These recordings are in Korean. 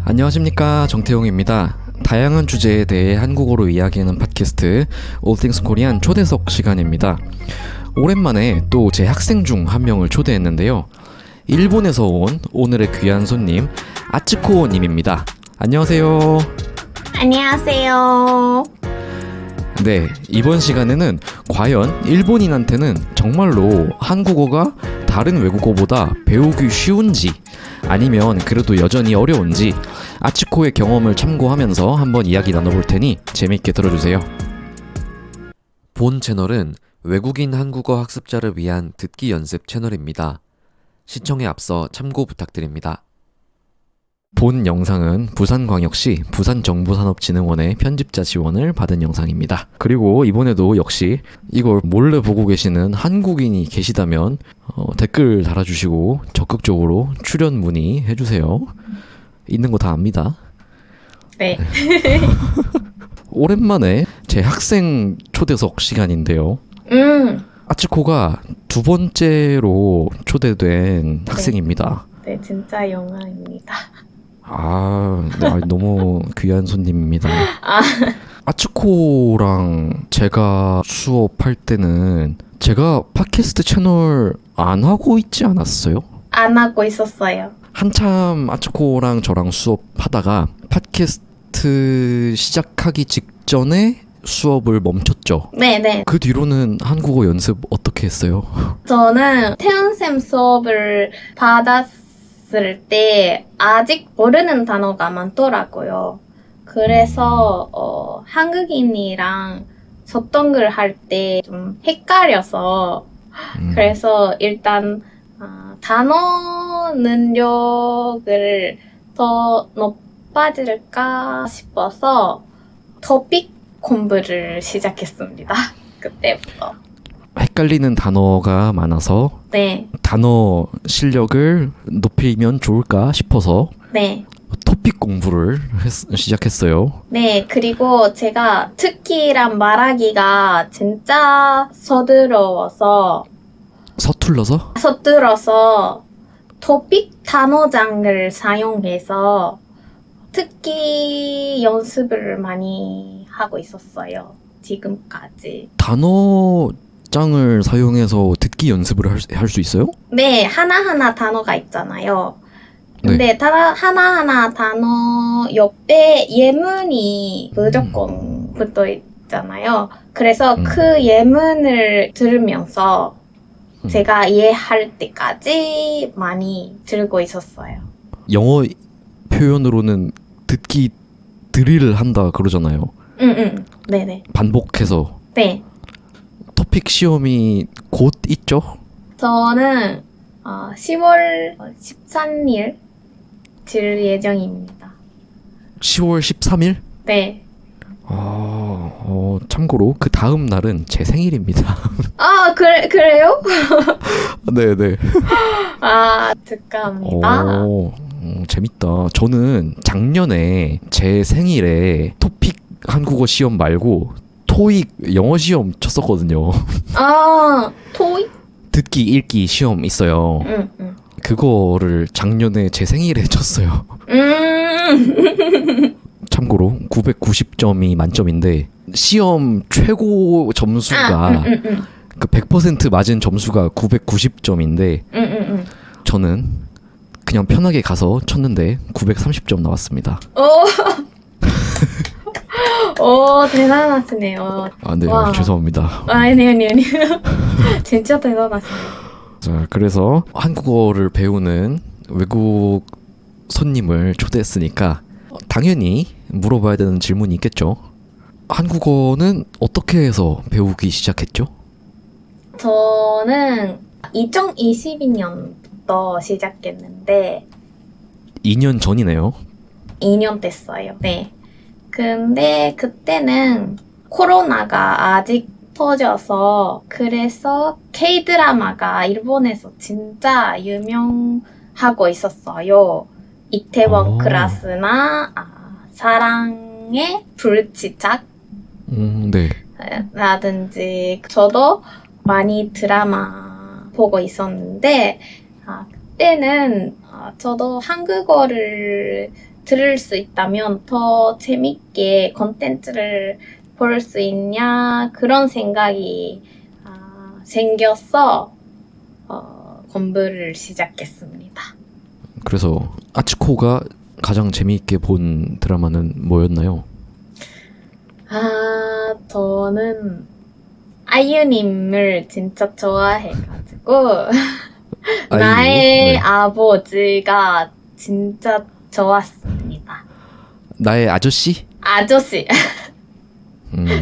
안녕하십니까, 정태용입니다. 다양한 주제에 대해 한국어로 이야기하는 팟캐스트 All Things Korean 초대석 시간입니다. 오랜만에 또 제 학생 중 한 명을 초대했는데요. 일본에서 온 오늘의 귀한 손님 아츠코 님입니다. 안녕하세요. 안녕하세요. 네, 이번 시간에는 과연 일본인한테는 정말로 한국어가 다른 외국어보다 배우기 쉬운지 아니면 그래도 여전히 어려운지 아츠코의 경험을 참고하면서 한번 이야기 나눠볼 테니 재밌게 들어주세요. 본 채널은 외국인 한국어 학습자를 위한 듣기 연습 채널입니다. 시청에 앞서 참고 부탁드립니다. 본 영상은 부산광역시 부산정보산업진흥원의 편집자 지원을 받은 영상입니다. 그리고 이번에도 역시 이걸 몰래 보고 계시는 한국인이 계시다면 댓글 달아주시고 적극적으로 출연 문의해주세요. 있는 거 다 압니다. 네. 오랜만에 제 학생 초대석 시간인데요. 아츠코가 두 번째로 초대된 학생입니다. 네, 진짜 영광입니다. 네, 너무 귀한 손님입니다. 아츠코랑 제가 수업할 때는 제가 팟캐스트 채널 안 하고 있지 않았어요? 안 하고 있었어요. 한참 아츠코랑 저랑 수업하다가 팟캐스트 시작하기 직전에 수업을 멈췄죠. 네네. 그 뒤로는 한국어 연습 어떻게 했어요? 저는 태연쌤 수업을 받았을 때 아직 모르는 단어가 많더라고요. 그래서 한국인이랑 소통을 할 때 좀 헷갈려서 그래서 일단 단어 능력을 더 높아질까 싶어서 토픽 공부를 시작했습니다. 그때부터. 헷갈리는 단어가 많아서 네. 단어 실력을 높이면 좋을까 싶어서 네. 토픽 공부를 시작했어요. 네. 그리고 제가 특히란 말하기가 진짜 서툴러서 토픽 단어장을 사용해서 특히 연습을 많이 하고 있었어요. 지금까지. 단어장을 사용해서 듣기 연습을 할 수 있어요? 네, 하나하나 단어가 있잖아요. 근데 하나하나 단어 옆에 예문이 무조건 붙어 있잖아요. 그래서 그 예문을 들으면서 제가 이해할 때까지 많이 들고 있었어요. 영어 표현으로는 듣기 드릴을 한다 그러잖아요. 네네. 반복해서. 네. 토픽 시험이 곧 있죠? 저는 10월 13일 질 예정입니다. 10월 13일? 네. 참고로 그 다음 날은 제 생일입니다. 그래요? 네네. 축하합니다. 재밌다. 저는 작년에 제 생일에 토픽 한국어 시험 말고 토익 영어 시험 쳤었거든요. 토익? 듣기 읽기 시험 있어요. 그거를 작년에 제 생일에 쳤어요. 참고로 990점이 만점인데 시험 최고 점수가 그 100% 맞은 점수가 990점인데 저는 그냥 편하게 가서 쳤는데 930점 나왔습니다. 대단하시네요. 네, 죄송합니다. 아니요. 진짜 대단하시네요. 자, 그래서 한국어를 배우는 외국 손님을 초대했으니까 당연히 물어봐야 되는 질문이 있겠죠. 한국어는 어떻게 해서 배우기 시작했죠? 저는 2022년부터 시작했는데 2년 전이네요. 2년 됐어요. 네. 근데 그때는 코로나가 아직 터져서 그래서 K-드라마가 일본에서 진짜 유명하고 있었어요. 이태원 클라스나 사랑의 불시착 네. 라든지 저도 많이 드라마 보고 있었는데 그때는 저도 한국어를 들을 수 있다면 더 재밌게 콘텐츠를 볼 수 있냐 그런 생각이 생겨서 공부를 시작했습니다. 그래서 아치코가 가장 재미있게 본 드라마는 뭐였나요? 저는 아이유님을 진짜 좋아해가지고 나의 네. 아버지가 진짜 좋았습니다. 나의 아저씨? 아저씨.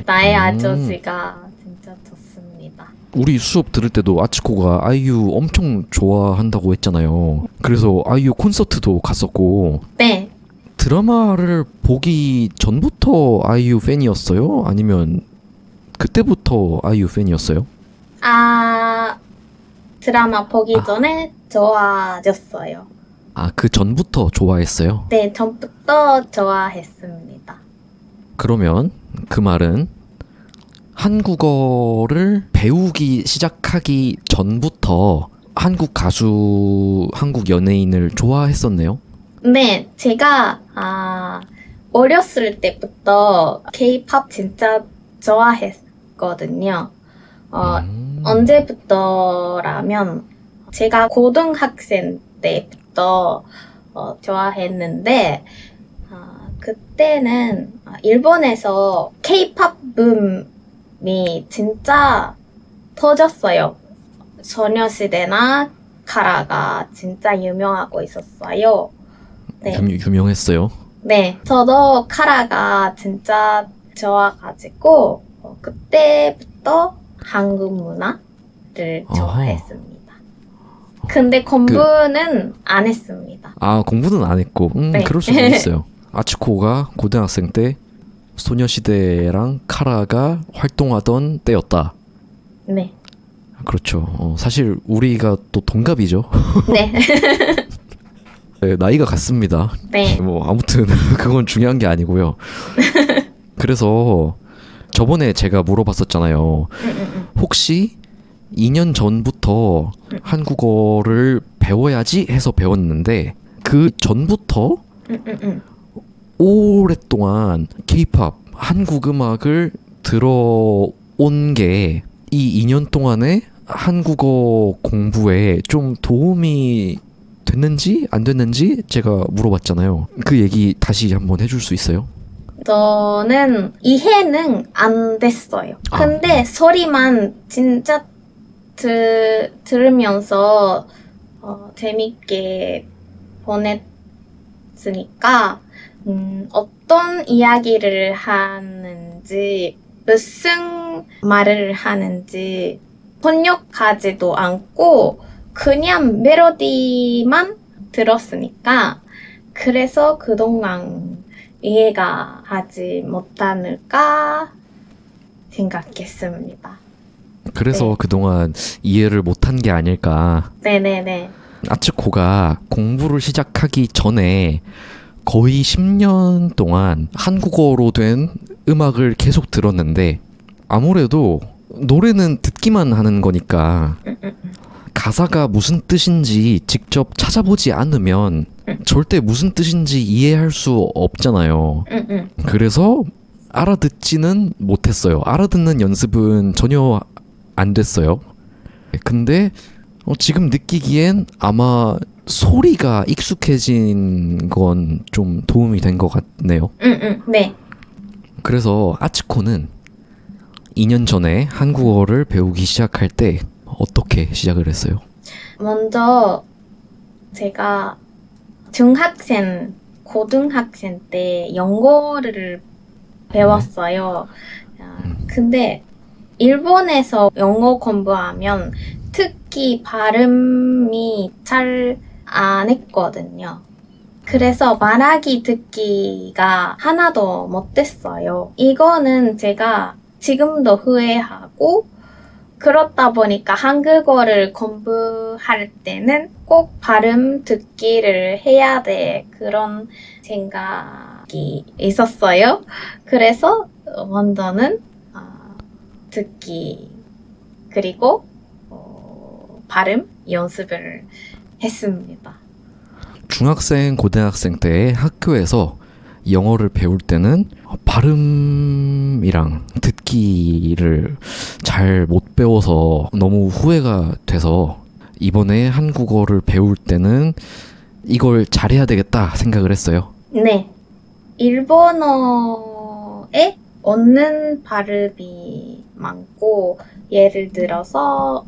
나의 음. 아저씨가 진짜 좋습니다. 우리 수업 들을 때도 아치코가 아이유 엄청 좋아한다고 했잖아요. 그래서 아이유 콘서트도 갔었고 네. 드라마를 보기 전부터 아이유 팬이었어요? 아니면 그때부터 아이유 팬이었어요? 드라마 보기 전에 좋아졌어요. 그 전부터 좋아했어요? 네, 전부터 좋아했습니다. 그러면 그 말은 한국어를 배우기 시작하기 전부터 한국 가수, 한국 연예인을 좋아했었네요? 네, 제가 어렸을 때부터 K-pop 진짜 좋아했거든요. 언제부터라면 제가 고등학생 때부터 좋아했는데 그때는 일본에서 K-pop 붐이 진짜 터졌어요. 소녀시대나 카라가 진짜 유명하고 있었어요. 네. 유명했어요? 네, 저도 카라가 진짜 좋아가지고 그때부터 한국 문화를 좋아했습니다. 근데 공부는 안 했습니다. 공부는 안 했고 네. 그럴 수도 있어요. 아치코가 고등학생 때 소녀시대랑 카라가 활동하던 때였다. 네. 그렇죠. 사실 우리가 또 동갑이죠. 네. 네, 나이가 같습니다. 네. 뭐 아무튼 그건 중요한 게 아니고요. 그래서 저번에 제가 물어봤었잖아요. 혹시 2년 전부터 한국어를 배워야지 해서 배웠는데 그 전부터 오랫동안 K-pop, 한국 음악을 들어온 게 이 2년 동안에 한국어 공부에 좀 도움이 됐는지 안 됐는지 제가 물어봤잖아요. 그 얘기 다시 한번 해줄 수 있어요? 저는 이해는 안 됐어요. 근데 소리만 진짜 들으면서 재밌게 보냈으니까 어떤 이야기를 하는지 무슨 말을 하는지 번역하지도 않고 그냥 멜로디만 들었으니까 그래서 그동안 이해가 하지 못하는가 생각했습니다. 그래서 네. 그동안 이해를 못한 게 아닐까. 네네네. 아츠코가 공부를 시작하기 전에 거의 10년 동안 한국어로 된 음악을 계속 들었는데 아무래도 노래는 듣기만 하는 거니까 가사가 무슨 뜻인지 직접 찾아보지 않으면 절대 무슨 뜻인지 이해할 수 없잖아요. 그래서 알아듣지는 못했어요. 알아듣는 연습은 전혀 안 됐어요. 근데 지금 느끼기엔 아마 소리가 익숙해진 건 좀 도움이 된 것 같네요. 네. 그래서 아츠코는 2년 전에 한국어를 배우기 시작할 때 어떻게 시작을 했어요? 먼저 제가 중학생, 고등학생 때 영어를 배웠어요. 근데 일본에서 영어 공부하면 특히 발음이 잘 안 했거든요. 그래서 말하기 듣기가 하나도 못됐어요. 이거는 제가 지금도 후회하고 그렇다 보니까 한국어를 공부할 때는 꼭 발음 듣기를 해야 돼. 그런 생각이 있었어요. 그래서 먼저는 듣기 그리고 발음 연습을 했습니다. 중학생, 고등학생 때 학교에서 영어를 배울 때는 발음이랑 듣기를 잘 못 배워서 너무 후회가 돼서 이번에 한국어를 배울 때는 이걸 잘해야 되겠다 생각을 했어요. 네. 일본어에 얻는 발음이 많고, 예를 들어서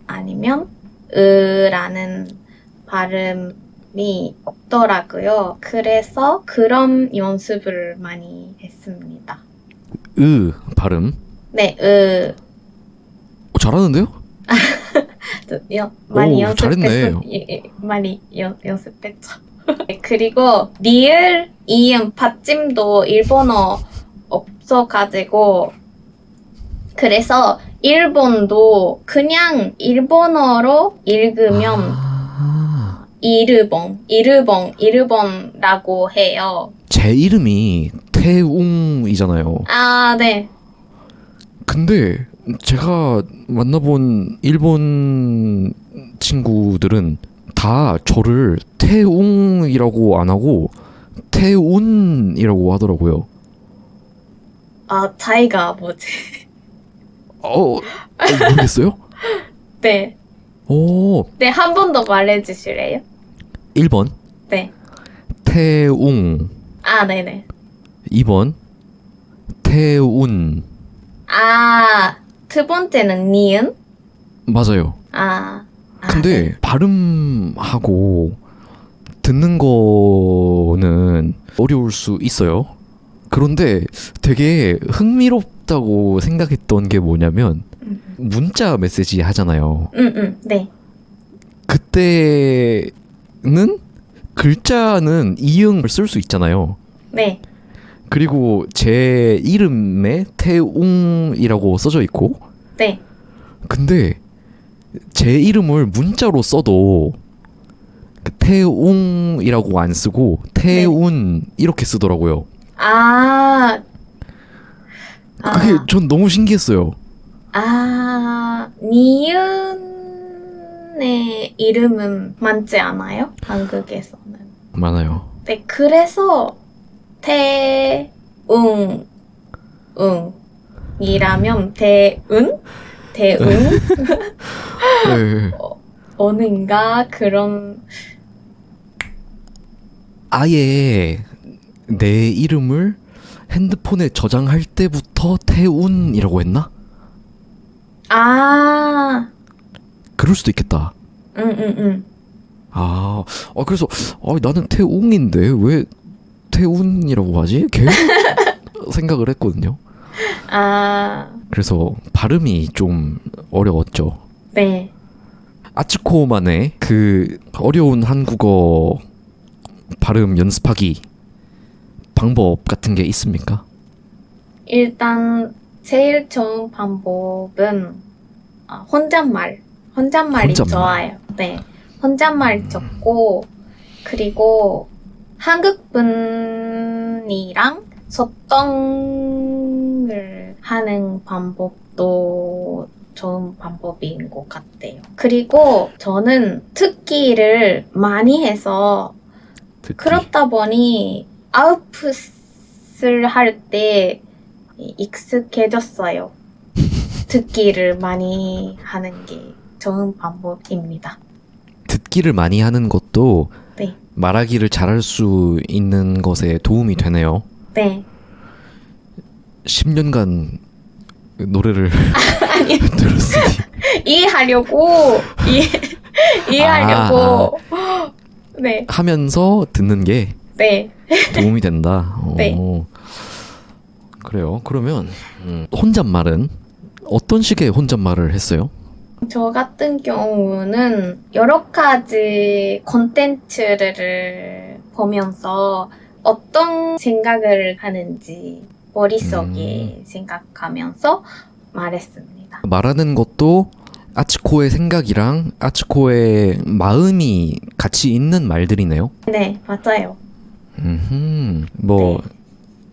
아니면 라는 발음이 없더라고요. 그래서 그런 연습을 많이 했습니다. 발음. 네, 잘하는데요? 많이 오, 잘했네. 많이 연습했죠. 그리고 리을, 이음, 받침도 일본어 없어가지고, 그래서 일본도 그냥 일본어로 읽으면 이르봉라고 해요. 제 이름이 태웅이잖아요. 아, 네. 근데 제가 만나본 일본 친구들은 다 저를 태웅이라고 안 하고 태운이라고 하더라고요. 아, 차이가 뭐지? 모르겠어요? 네. 오, 네, 한 번 더 말해주실래요? 1번 네. 태웅, 아, 네네. 2번 태운. 아, 두 번째는 니은? 맞아요. 아. 근데 네. 발음하고 듣는 거는 어려울 수 있어요. 그런데 되게 흥미롭다고 생각했던 게 뭐냐면 문자 메시지 하잖아요. 네. 그때는 글자는 이응을 쓸 수 있잖아요. 네. 그리고 제 이름에 태웅이라고 써져 있고, 네. 근데 제 이름을 문자로 써도 그 태웅이라고 안 쓰고 태운 이렇게 쓰더라고요. 아. 그게 전 너무 신기했어요. 니은의 이름은 많지 않아요? 한국에서는. 많아요. 네, 그래서 이라면 대응? 네. 어는가 그런. 아예 내 이름을 핸드폰에 저장할 때부터 태운이라고 했나? 아, 그럴 수도 있겠다. 그래서 나는 태웅인데 왜 태운이라고 하지? 계속 생각을 했거든요. 그래서 발음이 좀 어려웠죠. 네. 아츠코만의 그 어려운 한국어 발음 연습하기 방법 같은 게 있습니까? 일단 제일 좋은 방법은 혼잣말이 혼잣말. 좋아요. 네, 혼잣말 좋고, 그리고 한국 분이랑 소통을 하는 방법도 좋은 방법인 것 같아요. 그리고 저는 듣기를 많이 해서 듣기. 그렇다 보니 아웃풋을 할 때 익숙해졌어요. 듣기를 많이 하는 게 좋은 방법입니다. 듣기를 많이 하는 것도 네. 말하기를 잘할 수 있는 것에 도움이 되네요. 네. 10년간 노래를 아니, 들었으니 이해하려고. 네. 하면서 듣는 게 네. 도움이 된다. 네. 그래요. 그러면 혼잣말은 어떤 식의 혼잣말을 했어요? 저 같은 경우는 여러 가지 콘텐츠를 보면서 어떤 생각을 하는지 머릿속에 생각하면서 말했습니다. 말하는 것도 아츠코의 생각이랑 아츠코의 마음이 같이 있는 말들이네요. 네, 맞아요. 뭐 네.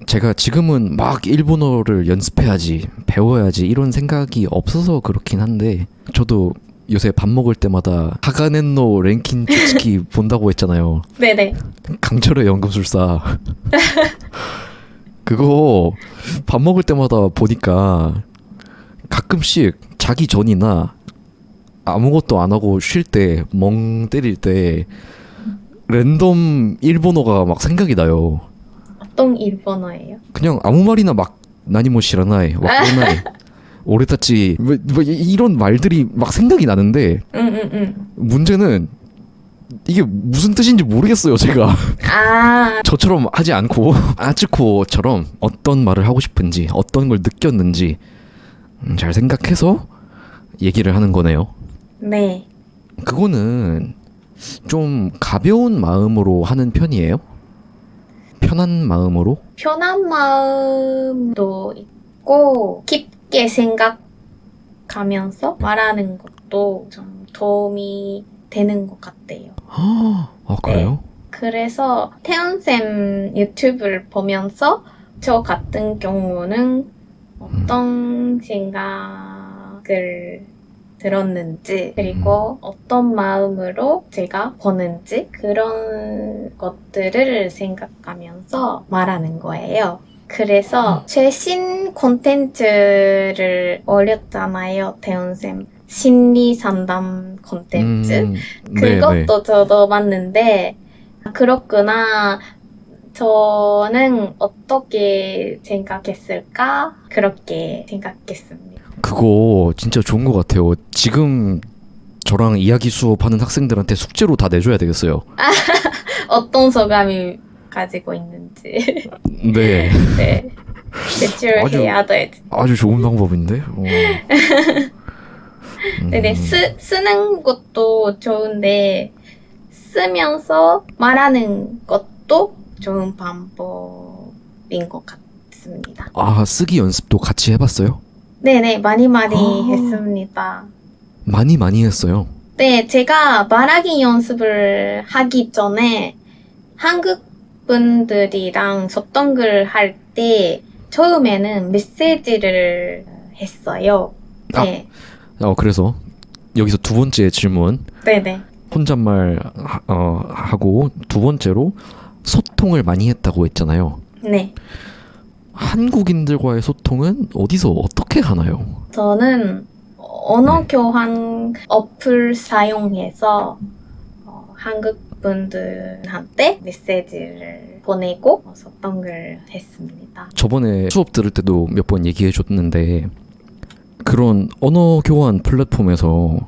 제가 지금은 막 일본어를 연습해야지, 배워야지 이런 생각이 없어서 그렇긴 한데 저도 요새 밥 먹을 때마다 하가넨노 랭킨 추츠키 본다고 했잖아요. 네네. 강철의 연금술사. 그거 밥 먹을 때마다 보니까 가끔씩 자기 전이나 아무것도 안 하고 쉴 때, 멍 때릴 때 랜덤 일본어가 막 생각이 나요. 어떤 일본어예요? 그냥 아무 말이나 막 나니모 시라나이, 와카레나이, 오레타치 뭐 이런 말들이 막 생각이 나는데 문제는 이게 무슨 뜻인지 모르겠어요, 제가. 아, 저처럼 하지 않고 아츠코처럼 어떤 말을 하고 싶은지, 어떤 걸 느꼈는지 잘 생각해서 얘기를 하는 거네요. 네. 그거는 좀 가벼운 마음으로 하는 편이에요? 편한 마음으로? 편한 마음도 있고, 깊게 생각하면서 말하는 것도 좀 도움이 되는 것 같아요. 아, 그래요? 그래서 태연쌤 유튜브를 보면서 저 같은 경우는 어떤 생각을 들었는지 그리고 어떤 마음으로 제가 보는지 그런 것들을 생각하면서 말하는 거예요. 그래서 최신 콘텐츠를 올렸잖아요, 태연쌤. 심리 상담 콘텐츠. 그것도 저도 봤는데 그렇구나. 저는 어떻게 생각했을까? 그렇게 생각했습니다. 그거 진짜 좋은 것 같아요. 지금 저랑 이야기 수업하는 학생들한테 숙제로 다 내줘야 되겠어요. 어떤 소감이 가지고 있는지. 네. 네. 제출해야 돼. 아주 좋은 방법인데? 네네. 쓰는 것도 좋은데, 쓰면서 말하는 것도 좋은 방법인 것 같습니다. 아, 쓰기 연습도 같이 해봤어요? 네네. 많이 했습니다. 많이 했어요. 네, 제가 말하기 연습을 하기 전에 한국 분들이랑 소통을 할 때 처음에는 메시지를 했어요. 네. 그래서 여기서 두 번째 질문. 네네. 혼잣말 하고 두 번째로 소통을 많이 했다고 했잖아요. 네. 한국인들과의 소통은 어디서 어떻게 하나요? 저는 언어 교환 어플 사용해서 한국 분들한테 메시지를 보내고 소통을 했습니다. 저번에 수업 들을 때도 몇 번 얘기해 줬는데 그런 언어 교환 플랫폼에서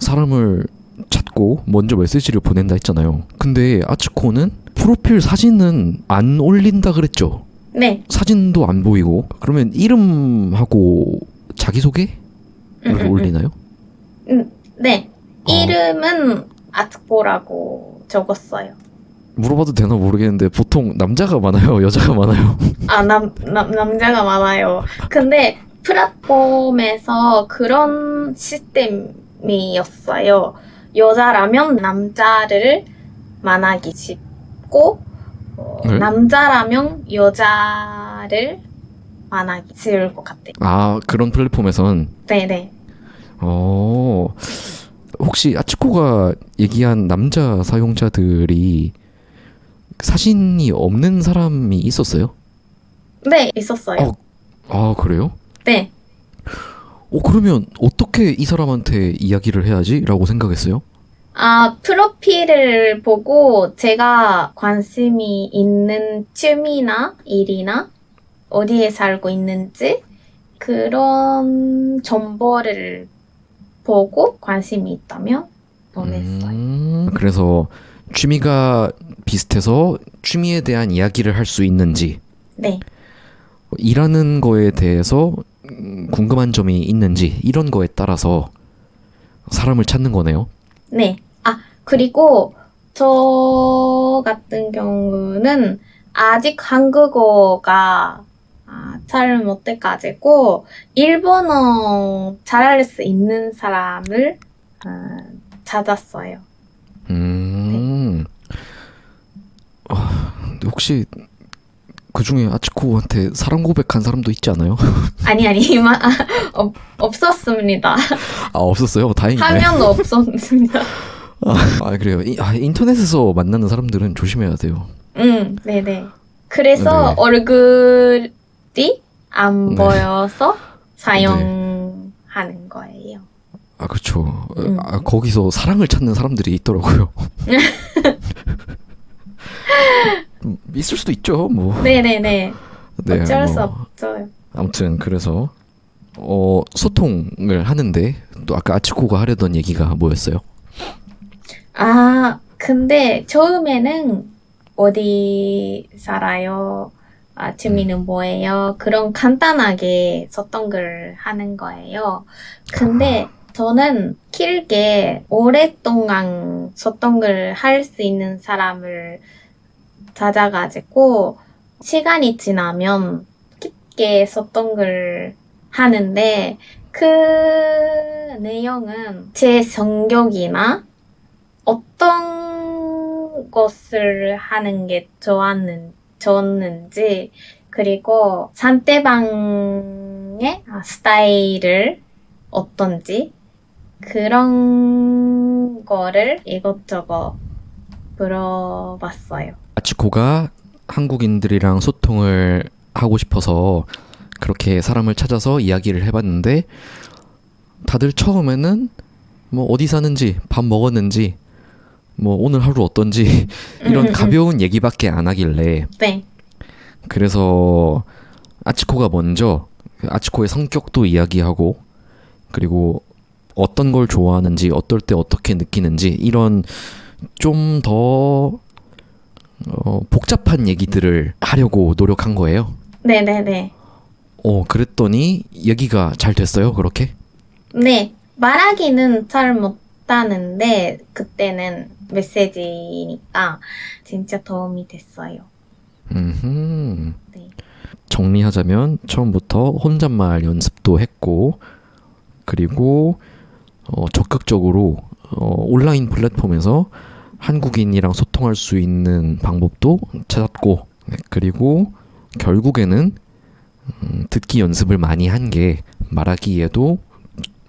사람을 찾고 먼저 메시지를 보낸다 했잖아요. 근데 아츠코는 프로필 사진은 안 올린다 그랬죠? 네. 사진도 안 보이고 그러면 이름하고 자기소개를 올리나요? 네. 이름은 아츠코라고 적었어요. 물어봐도 되나 모르겠는데 보통 남자가 많아요? 여자가 많아요? 아, 남자가 많아요. 근데 플랫폼에서 그런 시스템이었어요. 여자라면 남자를 만나기 쉽고, 네? 남자라면 여자를 만나기 쉬울 것 같아요. 아, 그런 플랫폼에선 네네. 혹시 아치코가 얘기한 남자 사용자들이 사진이 없는 사람이 있었어요? 네, 있었어요. 그래요? 네. 그러면 어떻게 이 사람한테 이야기를 해야지? 라고 생각했어요? 아, 프로필을 보고 제가 관심이 있는 취미나 일이나 어디에 살고 있는지 그런 정보를 보고 관심이 있다면 보냈어요. 그래서 취미가 비슷해서 취미에 대한 이야기를 할 수 있는지, 네. 일하는 거에 대해서 궁금한 점이 있는지 이런 거에 따라서 사람을 찾는 거네요. 네. 아, 그리고 저 같은 경우는 아직 한국어가 잘 못해가지고 일본어 잘할 수 있는 사람을 찾았어요. 근데 혹시 그 그 중에 아치코한테 사랑 고백한 사람도 있지 않아요? 아니, 없었습니다. 아, 없었어요? 다행이네. 화면도 없었습니다. 그래요. 인터넷에서 만나는 사람들은 조심해야 돼요. 네네. 그래서 네. 얼굴이 안 네. 보여서 사용하는 거예요. 아, 그렇죠. 거기서 사랑을 찾는 사람들이 있더라고요. 있을 수도 있죠, 뭐. 네네네. 네, 어쩔 수 뭐. 없죠. 아무튼 그래서 소통을 하는데 또 아까 아치코가 하려던 얘기가 뭐였어요? 근데 처음에는 어디 살아요? 취미는 뭐예요? 그런 간단하게 소통을 하는 거예요. 근데 저는 길게 오랫동안 소통을 할 수 있는 사람을 찾아가지고 시간이 지나면 깊게 소통을 하는데 그 내용은 제 성격이나 어떤 것을 하는 게 좋았는지 그리고 상대방의 스타일을 어떤지 그런 거를 이것저것 물어봤어요. 아치코가 한국인들이랑 소통을 하고 싶어서 그렇게 사람을 찾아서 이야기를 해봤는데 다들 처음에는 뭐 어디 사는지, 밥 먹었는지, 뭐 오늘 하루 어떤지 이런 가벼운 얘기밖에 안 하길래 네. 그래서 아치코가 먼저 아치코의 성격도 이야기하고 그리고 어떤 걸 좋아하는지 어떨 때 어떻게 느끼는지 이런 좀 더 복잡한 얘기들을 하려고 노력한 거예요. 네네네. 그랬더니 얘기가 잘 됐어요, 그렇게? 네. 말하기는 잘 못하는데 그때는 메시지니까 진짜 도움이 됐어요. 네. 네. 정리하자면 처음부터 혼잣말 연습도 했고 그리고 적극적으로 온라인 플랫폼에서 한국인이랑 소통할 수 있는 방법도 찾았고 그리고 결국에는 듣기 연습을 많이 한 게 말하기에도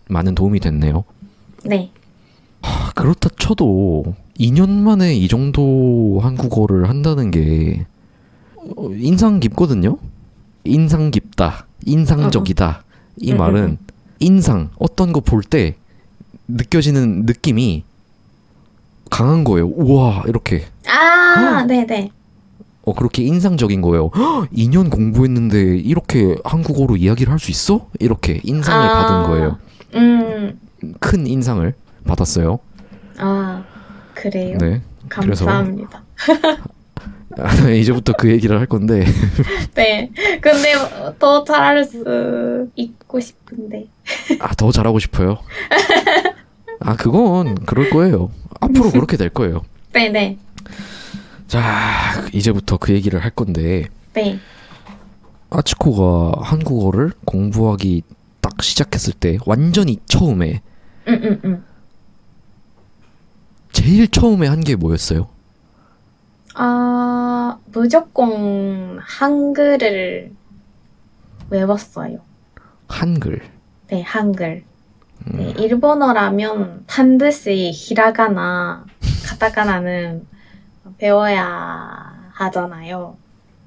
많은 도움이 됐네요. 네. 그렇다 쳐도 2년 만에 이 정도 한국어를 한다는 게 인상 깊거든요. 인상 깊다, 인상적이다. 이 말은 인상, 어떤 거 볼 때 느껴지는 느낌이 강한 거예요. 우와, 이렇게. 네네. 그렇게 인상적인 거예요. 2년 공부했는데 이렇게 한국어로 이야기를 할 수 있어? 이렇게 인상을 받은 거예요. 큰 인상을 받았어요. 그래요? 네. 감사합니다. 이제부터 그 얘기를 할 건데 네. 근데 더 잘할 수 있고 싶은데. 더 잘하고 싶어요. 그건 그럴 거예요. 앞으로 그렇게 될 거예요. 네네. 자, 이제부터 그 얘기를 할 건데 네. 아치코가 한국어를 공부하기 딱 시작했을 때 완전히 처음에 제일 처음에 한 게 뭐였어요? 무조건 한글을 외웠어요. 한글. 네, 한글. 네, 일본어라면 반드시 히라가나, 카타카나는 배워야 하잖아요.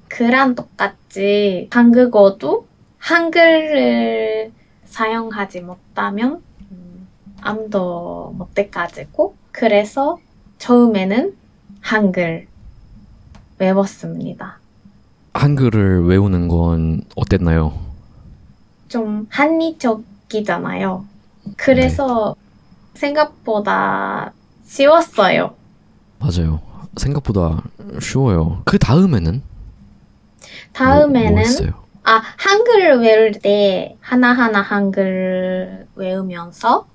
그랑 똑같이 한국어도 한글을 사용하지 못하면 아무도 못해가지고 그래서 처음에는 한글 외웠습니다. 한글을 외우는 건 어땠나요? 좀 합리적이잖아요. 그래서 생각보다 쉬웠어요. 맞아요. 생각보다 쉬워요. 그 다음에는? 다음에는 했어요? 한글을 외울 때 하나하나 한글 외우면서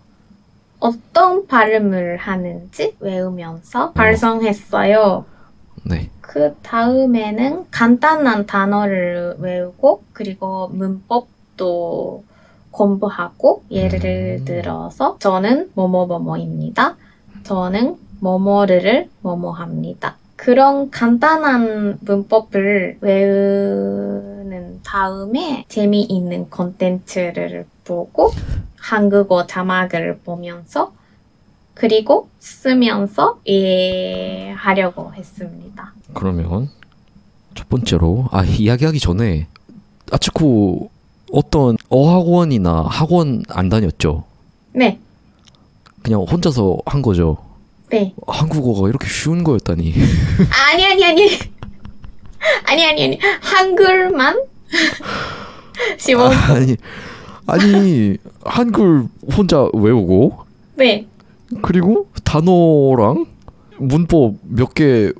어떤 발음을 하는지 외우면서 발성했어요. 네. 그 다음에는 간단한 단어를 외우고 그리고 문법도 공부하고 예를 들어서 저는 뭐뭐뭐뭐입니다. 저는 뭐뭐를 뭐뭐합니다. 그런 간단한 문법을 외우는 다음에 재미있는 콘텐츠를 보고 한국어 자막을 보면서 그리고 쓰면서 이해하려고 했습니다. 그러면 첫 번째로 이야기하기 전에 아치코 어떤 어학원이나 학원 안 다녔죠? 네, 그냥 혼자서 한 거죠? 네. 한국어가 이렇게 쉬운 거였다니. 아니. 아니. 한글만 씹었어. 아니 한글 혼자 외우고 네, 그리고 단어랑 문법 몇 개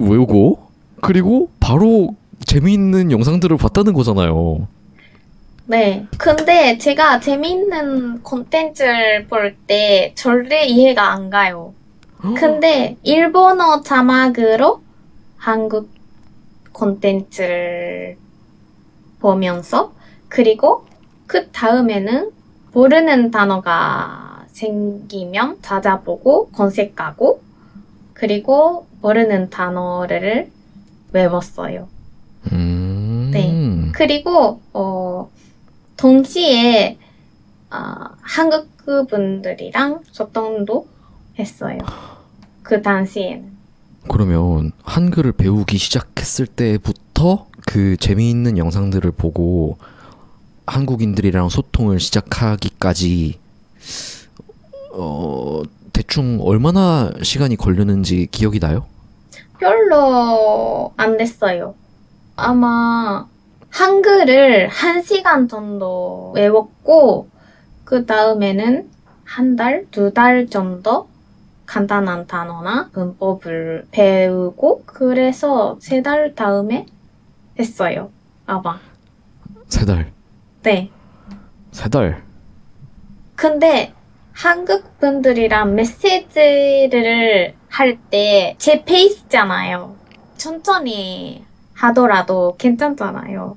외우고 그리고 바로 재미있는 영상들을 봤다는 거잖아요. 네. 근데 제가 재미있는 콘텐츠를 볼 때 절대 이해가 안 가요. 근데 일본어 자막으로 한국 콘텐츠를 보면서 그리고 그 다음에는 모르는 단어가 생기면 찾아보고 검색하고 그리고 모르는 단어를 외웠어요. 네. 그리고 동시에 한국 분들이랑 소통도 했어요. 그 당시에는. 그러면 한글을 배우기 시작했을 때부터 그 재미있는 영상들을 보고 한국인들이랑 소통을 시작하기까지 대충 얼마나 시간이 걸렸는지 기억이 나요? 별로 안 됐어요. 아마 한글을 1시간 정도 외웠고 그 다음에는 한 달, 2달 정도 간단한 단어나 문법을 배우고 그래서 3달 다음에 했어요. 아마. 3달. 네. 3달. 근데 한국 분들이랑 메시지를 할 때 제 페이스잖아요. 천천히 하더라도 괜찮잖아요.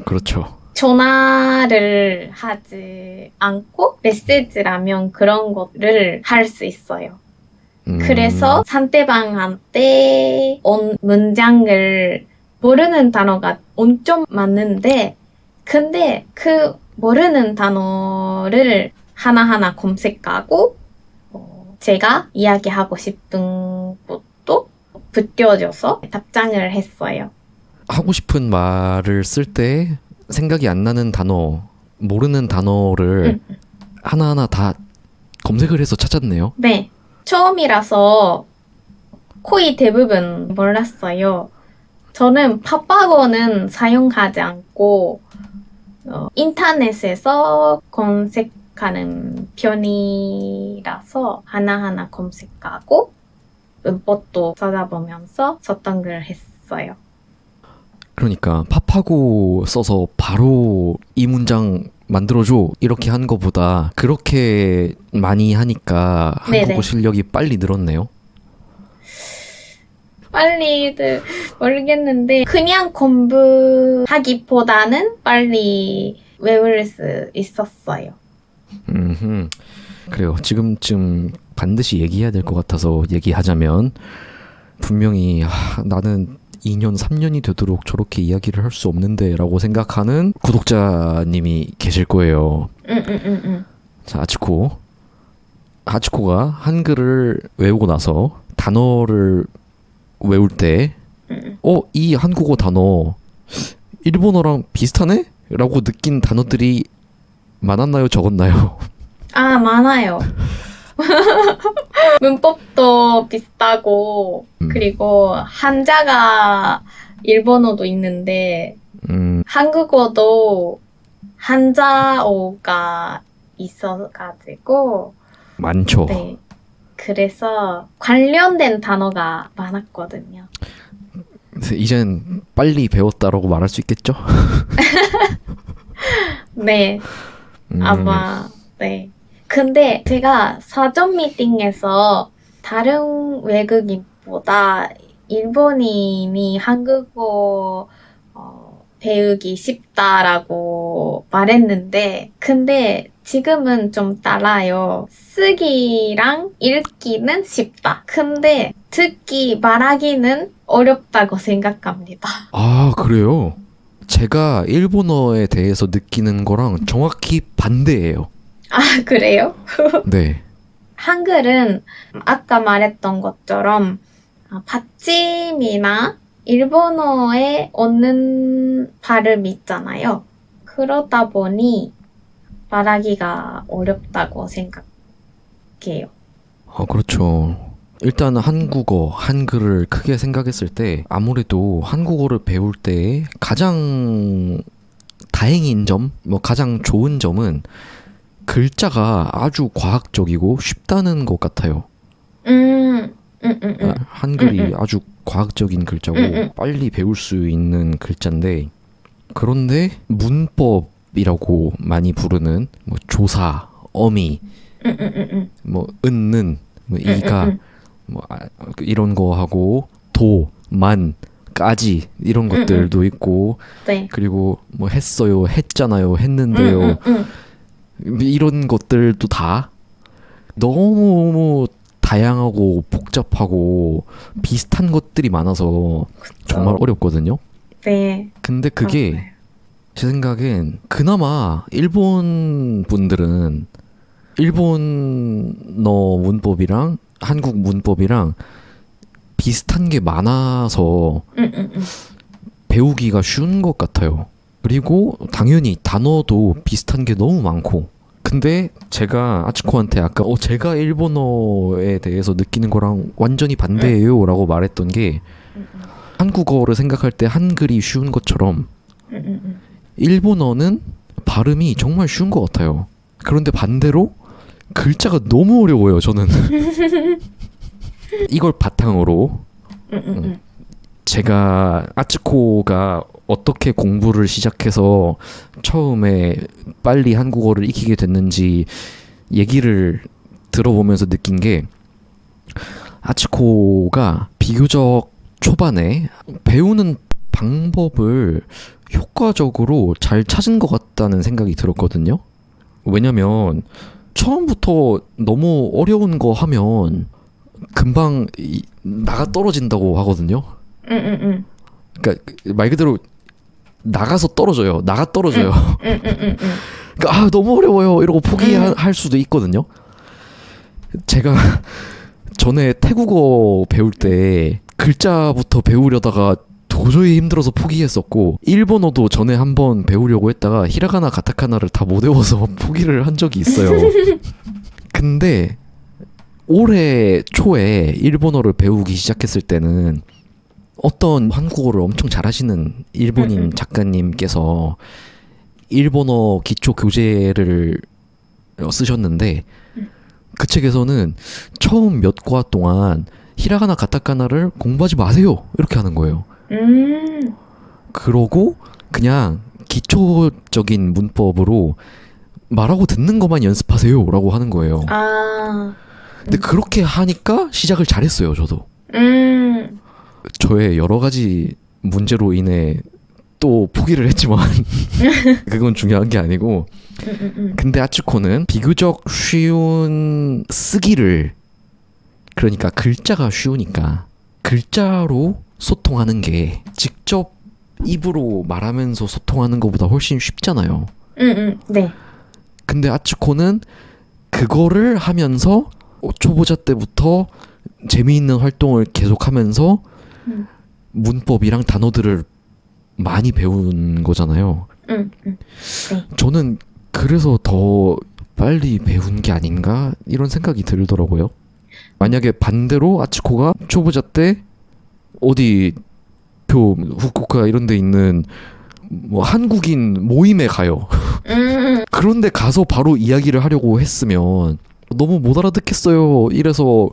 그렇죠. 전화를 하지 않고 메시지라면 그런 거를 할 수 있어요. 그래서 상대방한테 온 문장을 모르는 단어가 엄청 많은데 근데 그 모르는 단어를 하나하나 검색하고 제가 이야기하고 싶은 것도 붙여줘서 답장을 했어요. 하고 싶은 말을 쓸 때 생각이 안 나는 단어, 모르는 단어를 하나하나 다 검색을 해서 찾았네요. 네. 처음이라서 거의 대부분 몰랐어요. 저는 팝학원은 사용하지 않고 인터넷에서 검색하는 편이라서 하나하나 검색하고 문법도 찾아보면서 소통을 했어요. 그러니까 팝하고 써서 바로 이 문장 만들어줘 이렇게 한 거보다 그렇게 많이 하니까 한국어 네네. 실력이 빨리 늘었네요. 빨리들 모르겠는데 그냥 공부하기보다는 빨리 외울 수 있었어요. 그래요. 지금쯤 반드시 얘기해야 될 것 같아서 얘기하자면 분명히 나는 2년, 3년이 되도록 저렇게 이야기를 할 수 없는데 라고 생각하는 구독자님이 계실 거예요. 자, 아치코가 한글을 외우고 나서 단어를 외울 때 이 한국어 단어 일본어랑 비슷하네? 라고 느낀 단어들이 많았나요? 적었나요? 많아요. 문법도 비슷하고 그리고 한자가 일본어도 있는데 한국어도 한자어가 있어가지고 많죠. 네. 그래서 관련된 단어가 많았거든요. 이젠 빨리 배웠다라고 말할 수 있겠죠? 네. 아마 네. 근데 제가 사전 미팅에서 다른 외국인보다 일본인이 한국어 배우기 쉽다라고 말했는데 근데 지금은 좀 달라요. 쓰기랑 읽기는 쉽다. 근데 특히 말하기는 어렵다고 생각합니다. 아, 그래요? 제가 일본어에 대해서 느끼는 거랑 정확히 반대예요. 아, 그래요? 네. 한글은 아까 말했던 것처럼 받침이나 일본어에 얻는 발음이 있잖아요. 그러다 보니 말하기가 어렵다고 생각해요. 아, 그렇죠. 일단 한국어, 한글을 크게 생각했을 때 아무래도 한국어를 배울 때 가장 다행인 점, 뭐 가장 좋은 점은 글자가 아주 과학적이고 쉽다는 것 같아요. 한글이 아주 과학적인 글자고 빨리 배울 수 있는 글자인데 그런데 문법이라고 많이 부르는 뭐 조사, 어미, 뭐 은는, 뭐 이가 뭐 이런 거 하고 도, 만까지 이런 것들도 있고 네. 그리고 뭐 했어요, 했잖아요, 했는데요. 이런 것들도 다 너무 다양하고 복잡하고 비슷한 것들이 많아서 정말 어렵거든요. 네. 근데 그게 맞아요. 제 생각엔 그나마 일본 분들은 일본어 문법이랑 한국 문법이랑 비슷한 게 많아서 배우기가 쉬운 것 같아요. 그리고 당연히 단어도 비슷한 게 너무 많고 근데 제가 아츠코한테 아까 제가 일본어에 대해서 느끼는 거랑 완전히 반대예요 라고 말했던 게 한국어를 생각할 때 한글이 쉬운 것처럼 일본어는 발음이 정말 쉬운 것 같아요. 그런데 반대로 글자가 너무 어려워요 저는. 이걸 바탕으로 제가 아츠코가 어떻게 공부를 시작해서 처음에 빨리 한국어를 익히게 됐는지 얘기를 들어보면서 느낀 게 아츠코가 비교적 초반에 배우는 방법을 효과적으로 잘 찾은 것 같다는 생각이 들었거든요. 왜냐면 처음부터 너무 어려운 거 하면 금방 나가 떨어진다고 하거든요. 그러니까 말 그대로 나가서 떨어져요. 나가 떨어져요. 그러니까 너무 어려워요. 이러고 포기할 수도 있거든요. 제가 전에 태국어 배울 때 글자부터 배우려다가 도저히 힘들어서 포기했었고 일본어도 전에 한번 배우려고 했다가 히라가나 가타카나를 다 못 외워서 포기를 한 적이 있어요. 근데 올해 초에 일본어를 배우기 시작했을 때는 어떤 한국어를 엄청 잘하시는 일본인 작가님께서 일본어 기초 교재를 쓰셨는데 그 책에서는 처음 몇 과 동안 히라가나 가타카나를 공부하지 마세요 이렇게 하는 거예요. 그러고 그냥 기초적인 문법으로 말하고 듣는 것만 연습하세요 라고 하는 거예요. 근데 그렇게 하니까 시작을 잘했어요 저도. 저의 여러 가지 문제로 인해 또 포기를 했지만 그건 중요한 게 아니고 근데 아츠코는 비교적 쉬운 쓰기를 그러니까 글자가 쉬우니까 글자로 소통하는 게 직접 입으로 말하면서 소통하는 것보다 훨씬 쉽잖아요. 네. 근데 아츠코는 그거를 하면서 초보자 때부터 재미있는 활동을 계속하면서 문법이랑 단어들을 많이 배운 거잖아요. 네. 저는 그래서 더 빨리 배운 게 아닌가 이런 생각이 들더라고요. 만약에 반대로 아츠코가 초보자 때 어디 후쿠오카 이런 데 있는 뭐 한국인 모임에 가요. 그런데 가서 바로 이야기를 하려고 했으면 너무 못 알아듣겠어요. 이래서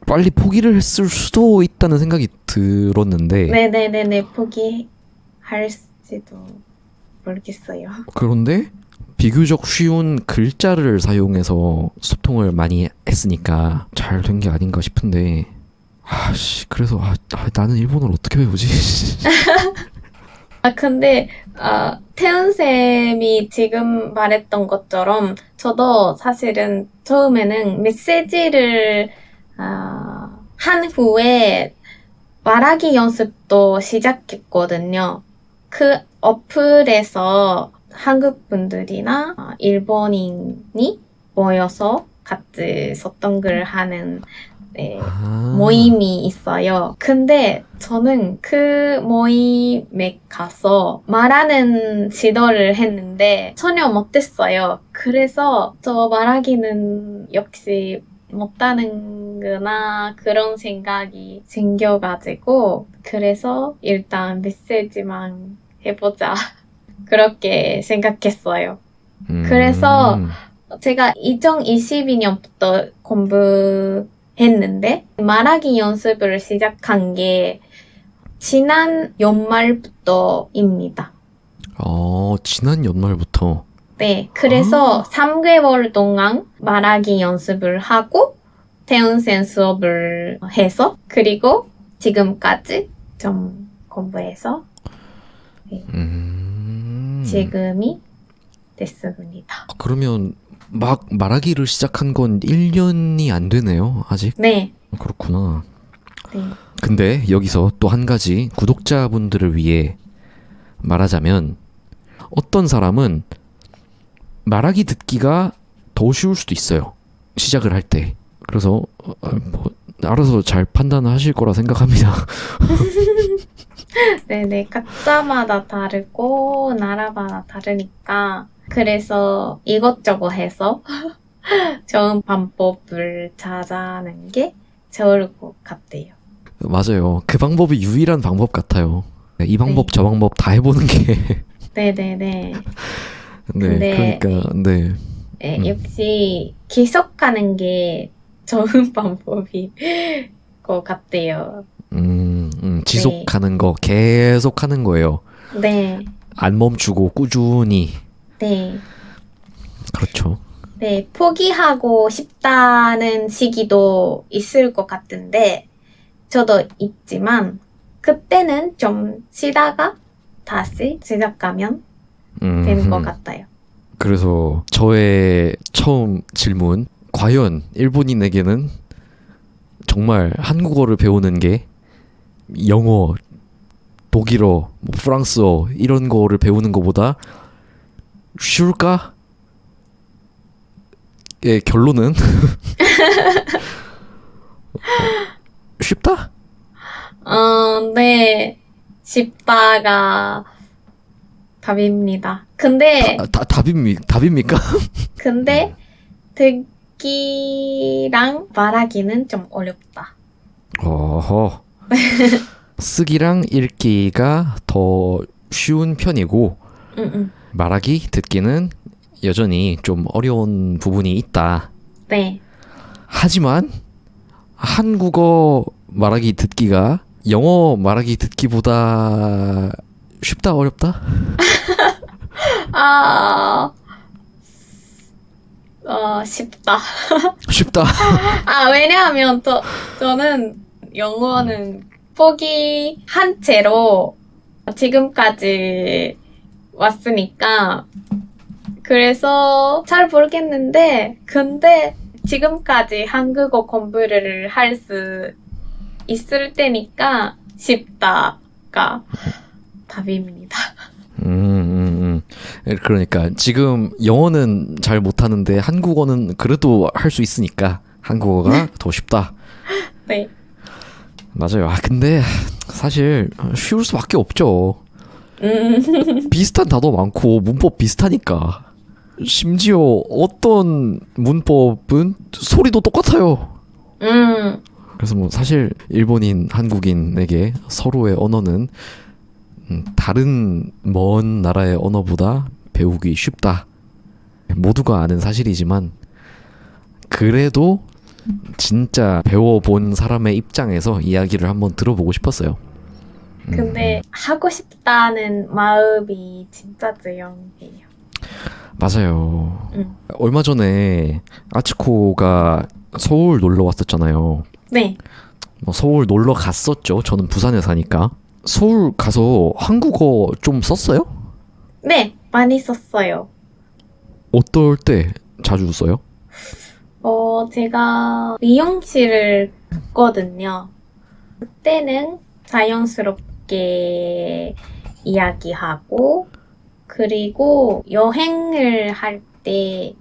빨리 포기를 했을 수도 있다는 생각이 들었는데 네네네네 포기할지도 모르겠어요. 그런데 비교적 쉬운 글자를 사용해서 소통을 많이 했으니까 잘 된 게 아닌가 싶은데 그래서 나는 일본어를 어떻게 배우지? 근데 태연 쌤이 지금 말했던 것처럼 저도 사실은 처음에는 메시지를 한 후에 말하기 연습도 시작했거든요. 그 어플에서 한국 분들이나 일본인이 모여서 같이 소통을 하는 네, 모임이 있어요. 근데 저는 그 모임에 가서 말하는 지도를 했는데 전혀 못했어요. 그래서 저 말하기는 역시 못하는구나 그런 생각이 생겨가지고 그래서 일단 메시지만 해보자 그렇게 생각했어요. 그래서 제가 2022년부터 공부했는데 말하기 연습을 시작한 게 지난 연말부터입니다. 지난 연말부터. 네, 그래서 3개월 동안 말하기 연습을 하고 대운센 수업을 해서 그리고 지금까지 좀 공부해서 네, 지금이 됐습니다. 그러면 막 말하기를 시작한 건 1년이 안 되네요, 아직? 네. 그렇구나. 네. 근데 여기서 또 한 가지 구독자분들을 위해 말하자면 어떤 사람은 말하기 듣기가 더 쉬울 수도 있어요. 시작을 할 때. 그래서 뭐 알아서 잘 판단하실 거라 생각합니다. 네네. 각자마다 다르고 나라마다 다르니까 그래서 이것저것 해서 좋은 방법을 찾아내는 게 좋을 것 같아요. 맞아요. 그 방법이 유일한 방법 같아요. 이 방법 네. 저 방법 다 해보는 게 네네네. 네, 근데 그러니까 네. 네, 역시 계속하는 게 좋은 방법이 것 같아요. 지속하는 거 계속 하는 거예요. 네, 안 멈추고 꾸준히. 네, 그렇죠. 네. 포기하고 싶다는 시기도 있을 것 같은데, 저도 있지만, 그때는 좀 쉬다가 다시 시작하면 되는 것 같아요. 그래서 저의 처음 질문, 과연 일본인에게는 정말 한국어를 배우는 게 영어, 독일어, 뭐 프랑스어 이런 거를 배우는 것보다 쉬울까? 의 결론은 쉽다? 네. 쉽다가 답입니다. 근데, 답입니까? 근데, 듣기랑 말하기는 좀 어렵다. 어허. 쓰기랑 읽기가 더 쉬운 편이고 말하기, 듣기는 여전히 좀 어려운 부분이 있다. 네. 하지만 한국어 말하기, 듣기가 영어 말하기, 듣기보다 쉽다, 어렵다? 쉽다. 쉽다. 왜냐하면 저는 영어는 포기한 채로 지금까지 왔으니까 그래서 잘 모르겠는데 근데 지금까지 한국어 공부를 할 수 있을 때니까 쉽다가 답입니다. 그러니까 지금 영어는 잘 못하는데 한국어는 그래도 할 수 있으니까 한국어가 더 쉽다. 네. 맞아요. 근데 사실 쉬울 수밖에 없죠. 비슷한 단어 많고 문법 비슷하니까. 심지어 어떤 문법은 소리도 똑같아요. 그래서 뭐 사실 일본인, 한국인에게 서로의 언어는 다른 먼 나라의 언어보다 배우기 쉽다. 모두가 아는 사실이지만 그래도 진짜 배워본 사람의 입장에서 이야기를 한번 들어보고 싶었어요. 근데 하고 싶다는 마음이 진짜 중요해요. 맞아요. 얼마 전에 아치코가 서울 놀러 왔었잖아요. 네. 뭐 서울 놀러 갔었죠. 저는 부산에 사니까. 서울 가서 한국어 좀 썼어요? 네, 많이 썼어요. 어떨 때 자주 써요? 제가 미용실을 듣거든요. 그때는 자연스럽게 이야기하고, 그리고 여행을 할 때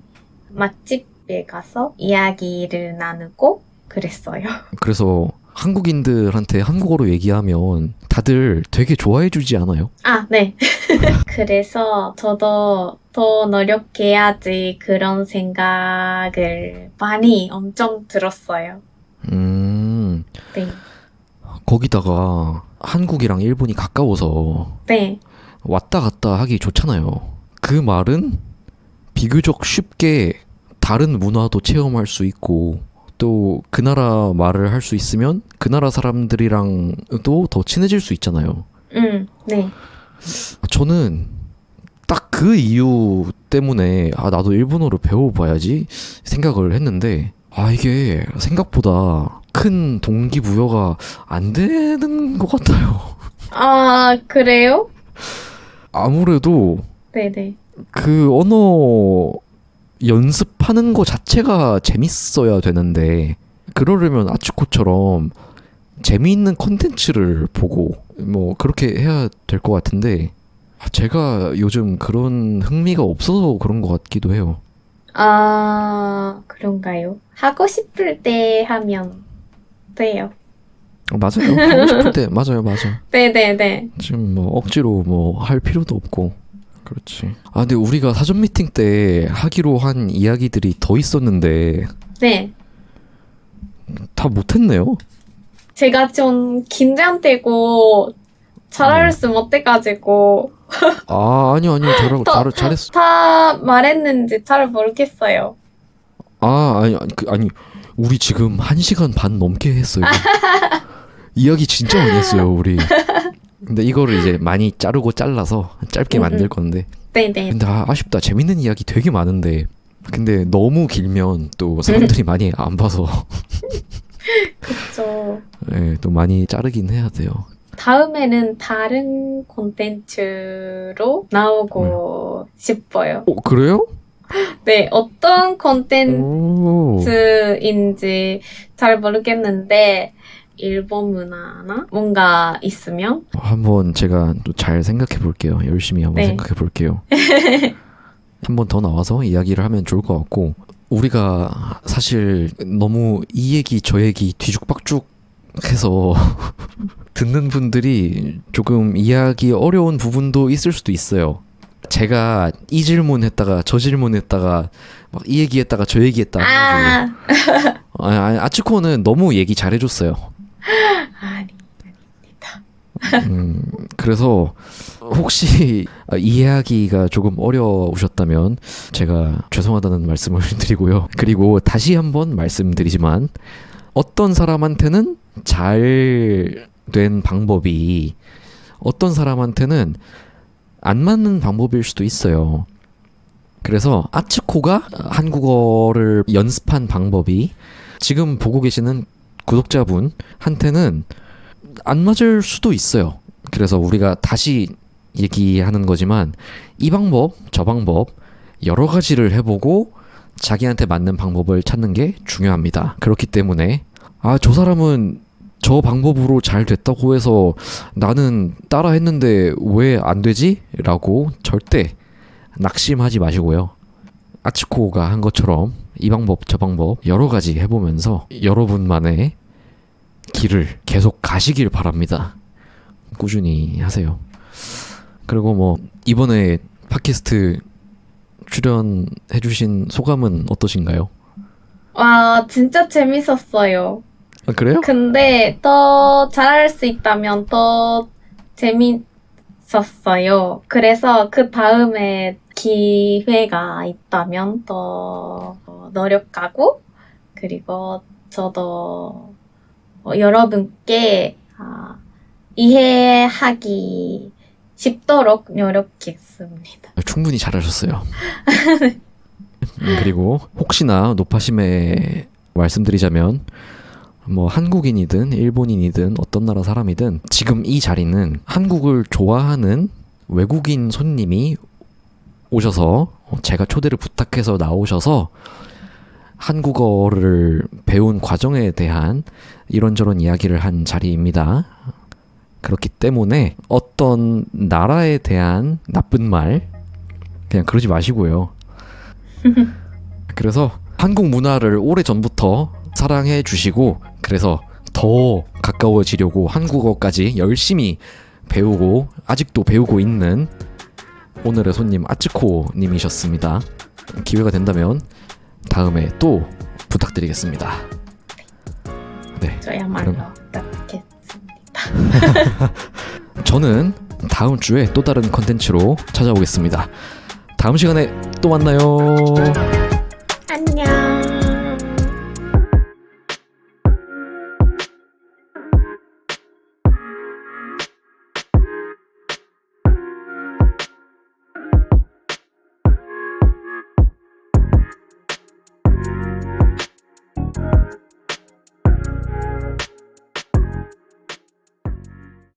맛집에 가서 이야기를 나누고 그랬어요. 그래서 한국인들한테 한국어로 얘기하면 다들 되게 좋아해 주지 않아요? 아, 네. 그래서 저도 더 노력해야지 그런 생각을 많이 엄청 들었어요. 네. 거기다가 한국이랑 일본이 가까워서 네. 왔다 갔다 하기 좋잖아요. 그 말은 비교적 쉽게 다른 문화도 체험할 수 있고 또 그 나라 말을 할 수 있으면 그 나라 사람들이랑도 더 친해질 수 있잖아요. 네. 저는 딱 그 이유 때문에 나도 일본어를 배워봐야지 생각을 했는데 이게 생각보다 큰 동기부여가 안 되는 것 같아요. 아, 그래요? 아무래도 네네. 그 언어 연습하는 거 자체가 재밌어야 되는데 그러려면 아츠코처럼 재미있는 컨텐츠를 보고 뭐 그렇게 해야 될 것 같은데 제가 요즘 그런 흥미가 없어서 그런 것 같기도 해요. 아, 그런가요? 하고 싶을 때 하면 돼요. 맞아요. 하고 싶을 때 맞아요. 네네네. 지금 뭐 억지로 뭐 할 필요도 없고 그렇지. 근데 우리가 사전 미팅 때 하기로 한 이야기들이 더 있었는데 네. 다 못했네요. 제가 좀 긴장되고 잘할 수 못해가지고 아니요. 잘했어. 다 말했는지 잘 모르겠어요. 아니, 우리 지금 1시간 반 넘게 했어요. 이야기 진짜 많이 했어요, 우리. 근데 이거를 이제 많이 자르고 잘라서 짧게 만들 건데. 네네. 근데 아쉽다. 재밌는 이야기 되게 많은데. 근데 너무 길면 또 사람들이 많이 안 봐서. 그쵸. 네, 또 많이 자르긴 해야 돼요. 다음에는 다른 콘텐츠로 나오고 싶어요. 그래요? 네, 어떤 오. 콘텐츠인지 잘 모르겠는데 일본 문화나 뭔가 있으면 한번 제가 또 잘 생각해 볼게요. 열심히 한번 네. 생각해 볼게요. 한 번 더 나와서 이야기를 하면 좋을 것 같고 우리가 사실 너무 이 얘기 저 얘기 뒤죽박죽 해서 듣는 분들이 조금 이해하기 어려운 부분도 있을 수도 있어요. 제가 이 질문 했다가 저 질문 했다가 막 이 얘기 했다가 저 얘기 했다가 아니, 아츠코는 너무 얘기 잘해줬어요. 그래서 혹시 이해하기가 조금 어려우셨다면 제가 죄송하다는 말씀을 드리고요. 그리고 다시 한번 말씀드리지만 어떤 사람한테는 잘 된 방법이 어떤 사람한테는 안 맞는 방법일 수도 있어요. 그래서 아츠코가 한국어를 연습한 방법이 지금 보고 계시는 구독자분한테는 안 맞을 수도 있어요. 그래서 우리가 다시 얘기하는 거지만 이 방법, 저 방법 여러 가지를 해보고 자기한테 맞는 방법을 찾는 게 중요합니다. 그렇기 때문에 저 사람은 저 방법으로 잘 됐다고 해서 나는 따라 했는데 왜 안 되지? 라고 절대 낙심하지 마시고요. 아츠코가 한 것처럼 이 방법 저 방법 여러 가지 해보면서 여러분만의 길을 계속 가시길 바랍니다. 꾸준히 하세요. 그리고 뭐 이번에 팟캐스트 출연해주신 소감은 어떠신가요? 와, 진짜 재밌었어요. 그래요? 근데 더 잘할 수 있다면 더 재밌었어요. 그래서 그 다음에 기회가 있다면 더 노력하고 그리고 저도 여러분께 이해하기 쉽도록 노력했습니다. 충분히 잘하셨어요. 그리고 혹시나 노파심에 말씀드리자면 뭐 한국인이든 일본인이든 어떤 나라 사람이든 지금 이 자리는 한국을 좋아하는 외국인 손님이 오셔서 제가 초대를 부탁해서 나오셔서 한국어를 배운 과정에 대한 이런저런 이야기를 한 자리입니다. 그렇기 때문에 어떤 나라에 대한 나쁜 말 그냥 그러지 마시고요. 그래서 한국 문화를 오래전부터 사랑해 주시고 그래서 더 가까워지려고 한국어까지 열심히 배우고 아직도 배우고 있는 오늘의 손님 아츠코 님이셨습니다. 기회가 된다면 다음에 또 부탁드리겠습니다. 네, 저야말로 그럼 부탁드리겠습니다. 저는 다음 주에 또 다른 컨텐츠로 찾아오겠습니다. 다음 시간에 또 만나요.